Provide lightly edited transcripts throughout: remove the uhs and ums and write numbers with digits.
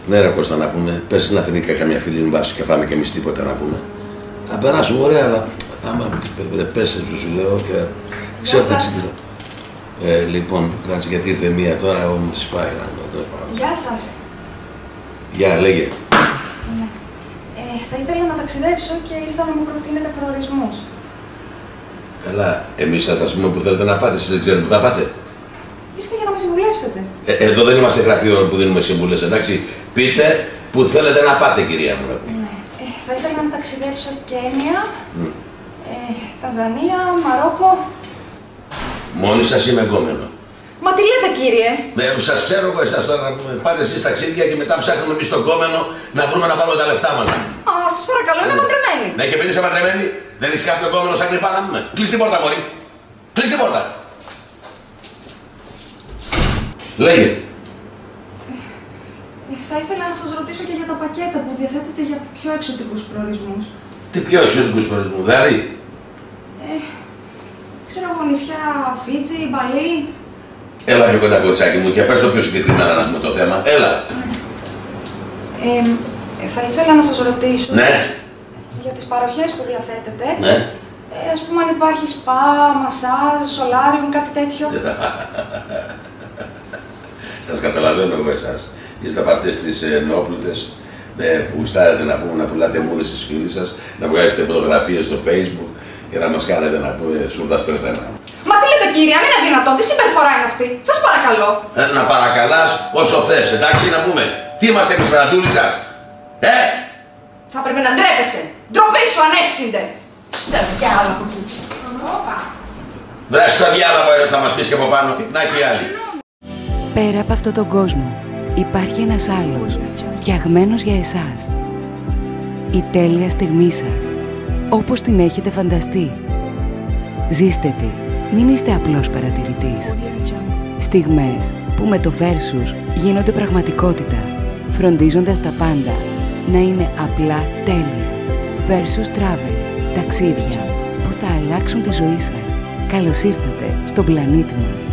Ναι, ρε Κώστα, να πούμε. Πες να φύγει καμιά φίλη μου βάση και φάμε κι εμείς τίποτα να πούμε. Να περάσουμε ωραία, αλλά άμα πες σου λέω και ξέρω τα ξύπνητα. Λοιπόν, κάτσε γιατί ήρθε μία τώρα, εγώ μου τη πάει. Γεια σας. Γεια, λέγε. Ναι. Θα ήθελα να ταξιδέψω και ήρθα να μου προτείνετε προορισμούς. Καλά, εμείς σας πούμε που θέλετε να πάτε, εσείς δεν ξέρετε που θα πάτε. Ήρθα για να με συμβουλεύσετε. Εδώ δεν είμαστε γραφείο που δίνουμε συμβουλές, εντάξει. Πείτε που θέλετε να πάτε, κυρία μου. Ναι. Θα ήθελα να ταξιδέψω Κένια, Τανζανία, Μαρόκο. Μόνοι σας είμαι εγκόμενο. Μα τι λέτε, κύριε? Ναι, σας ξέρω εγώ εσάς τώρα να πάτε εσείς ταξίδια και μετά ψάχνουμε εμείς τον κόμενο να βρούμε να βάλουμε τα λεφτά μας. Α, σας παρακαλώ, είμαι παντρεμένη. Ναι, και επειδή είσαι παντρεμένη, δεν είσαι κάποιο κόμενο σαν κρυφά να πούμε. Κλείς την πόρτα, μωρή. Κλείς την πόρτα. Λέγε. Θα ήθελα να σας ρωτήσω και για τα πακέτα που διαθέτετε για πιο εξωτικούς προορισμούς. Τι πιο εξωτικούς προορισμούς, δηλαδή? Ξέρω εγώ, νησιά Φίτζι, Μπαλί. Έλα πιο κοντά, κοτσάκι μου, και πες το πιο συγκεκριμένα να πούμε το θέμα. Έλα. Θα ήθελα να σας ρωτήσω ναι. για τις παροχές που διαθέτετε. Ναι. Ας πούμε αν υπάρχει σπα, μασάζ, σολάριουμ, κάτι τέτοιο. Σας καταλαβαίνω εγώ εσάς. Είστε από αυτές τις νεόπλουτες που γουστάρετε να πούμε να πουλάτε μούρες στις φίλες σας, να βγάζετε φωτογραφίες στο Facebook και να μας κάνετε να πούμε σούρδα φέρτενα. Μα τι λέτε, κύριε, αν είναι δυνατόν, τι συμπεριφορά είναι αυτή? Σας παρακαλώ. Να παρακαλάς όσο θες, εντάξει, να πούμε. Τι είμαστε εμείς περατούλοι σας? Θα πρέπει να ντρέπεσαι. Ντροπή σου, ανέσχυνται. Στο διάλογο από εκεί. Βρες στο διάλογο θα μας πεις και από πάνω. Να έχει άλλη. Πέρα από αυτόν τον κόσμο υπάρχει ένας άλλος, φτιαγμένος για εσάς. Η τέλεια στιγμή σας, όπως την έχετε φανταστεί. Ζήστε τη, μην είστε απλός παρατηρητής. Στιγμές που με το Versus γίνονται πραγματικότητα, φροντίζοντας τα πάντα να είναι απλά τέλεια. Versus Travel, ταξίδια που θα αλλάξουν τη ζωή σας. Καλώς ήρθατε στον πλανήτη μας.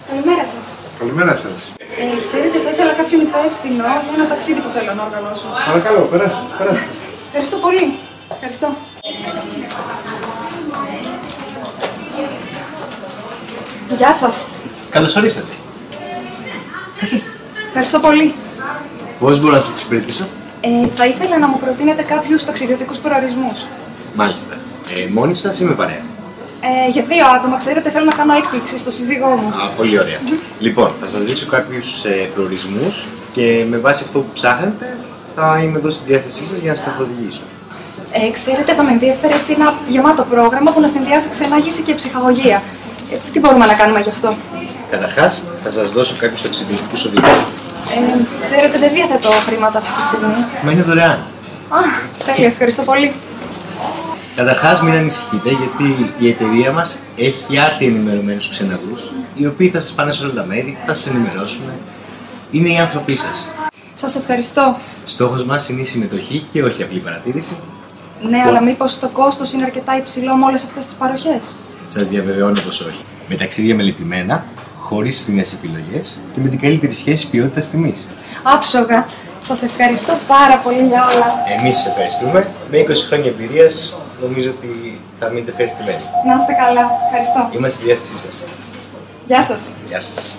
Καλημέρα σας. Καλημέρα σας. Ξέρετε, θα ήθελα κάποιον υπεύθυνο για ένα ταξίδι που θέλω να οργανώσω. Παρακαλώ, περάστε, περάστε. Ευχαριστώ πολύ. Ευχαριστώ. Γεια σας. Καλώς ορίσατε. Καθίστε. Ευχαριστώ πολύ. Πώς μπορώ να σας εξυπηρετήσω? Θα ήθελα να μου προτείνετε κάποιους ταξιδιωτικούς προορισμούς. Μάλιστα. Μόνοι σας ή με παρέα? Για 2 άτομα, ξέρετε, θέλω να κάνω έκπληξη στο σύζυγό μου. Πολύ ωραία. Λοιπόν, θα σας δείξω κάποιους προορισμούς και με βάση αυτό που ψάχνετε θα είμαι εδώ στη διάθεσή σας για να σας καθοδηγήσω. Ξέρετε, θα με ενδιαφέρει έτσι ένα γεμάτο πρόγραμμα που να συνδυάσει ξενάγηση και ψυχαγωγία. Τι μπορούμε να κάνουμε γι' αυτό? Καταρχάς, θα σας δώσω κάποιους ταξιδιωτικούς οδηγούς. Ξέρετε, δεν διαθέτω χρήματα αυτή τη στιγμή. Μα είναι δωρεάν. Τέλεια, ευχαριστώ πολύ. Καταρχάς, μην ανησυχείτε, γιατί η εταιρεία μας έχει άρτια ενημερωμένους ξεναγούς, οι οποίοι θα σας πάνε σε όλα τα μέρη, θα σας ενημερώσουν. Είναι οι άνθρωποι σας. Σας ευχαριστώ. Στόχος μας είναι η συμμετοχή και όχι απλή παρατήρηση. Ναι, αλλά μήπως το κόστος είναι αρκετά υψηλό με όλες αυτές τις παροχές? Σας διαβεβαιώνω πως όχι. Με ταξίδια μελετημένα, χωρίς φθηνές επιλογές και με την καλύτερη σχέση ποιότητας-τιμής. Άψογα. Σας ευχαριστώ πάρα πολύ για όλα. Εμείς σας ευχαριστούμε. Με 20 χρόνια εμπειρίας νομίζω ότι θα μείνετε ευχαριστημένοι. Να είστε καλά. Ευχαριστώ. Είμαστε στη διάθεσή σας. Γεια σας. Γεια σας.